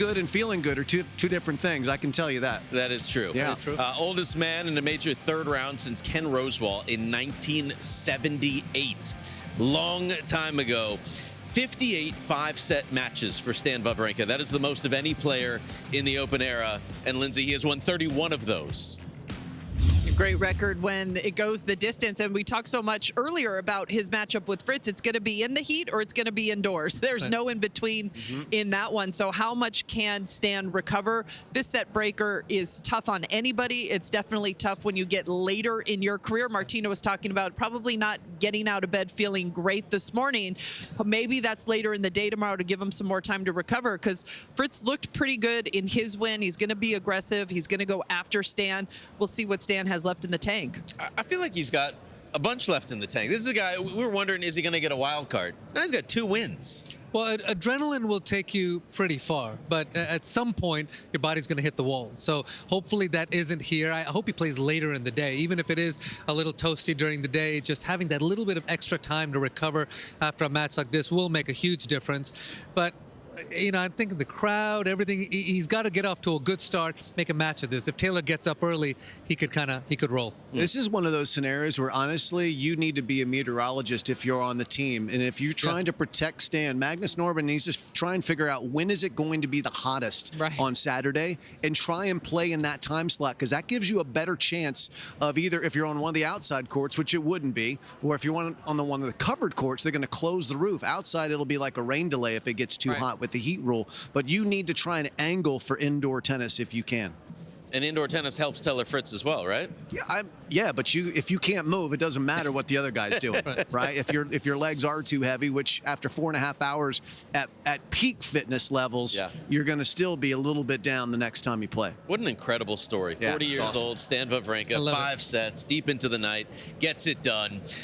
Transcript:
Good and feeling good are two different things. I can tell you that. That is true. Yeah. True. Oldest man in a major third round since Ken Rosewall in 1978. Long time ago. 58 5-set matches for Stan Wawrinka. That is the most of any player in the Open era. And Lindsay, he has won 31 of those. Great record when it goes the distance. And we talked so much earlier about his matchup with Fritz. It's going to be in the heat or it's going to be indoors. There's no in between in that one. So how much can Stan recover? This set breaker is tough on anybody. It's definitely tough when you get later in your career. Martina was talking about probably not getting out of bed feeling great this morning. Maybe that's later in the day tomorrow to give him some more time to recover, because Fritz looked pretty good in his win. He's going to be aggressive. He's going to go after Stan. We'll see what Stan has left in the tank. I feel like he's got a bunch left in the tank. This is a guy, we were wondering, is he going to get a wild card? Now he's got 2 wins. Well, adrenaline will take you pretty far, but at some point, your body's going to hit the wall. So hopefully that isn't here. I hope he plays later in the day. Even if it is a little toasty during the day, just having that little bit of extra time to recover after a match like this will make a huge difference. But you know, I'm thinking the crowd, everything, he's got to get off to a good start, make a match of this. If Taylor gets up early, he could roll. This is one of those scenarios where, honestly, you need to be a meteorologist if you're on the team. And if you're trying to protect Stan, Magnus Norman needs to try and figure out when is it going to be the hottest on Saturday and try and play in that time slot, because that gives you a better chance of either, if you're on one of the outside courts, which it wouldn't be, or if you're on one of the covered courts, they're going to close the roof. Outside, it'll be like a rain delay if it gets too hot with the heat rule. But you need to try and angle for indoor tennis if you can. And indoor tennis helps Taylor Fritz as well, right? Yeah, but if you can't move, it doesn't matter what the other guy's doing, right? If your legs are too heavy, which after 4.5 hours at peak fitness levels, you're going to still be a little bit down the next time you play. What an incredible story. 40 years old, Stan Wawrinka, 5 sets, deep into the night, gets it done.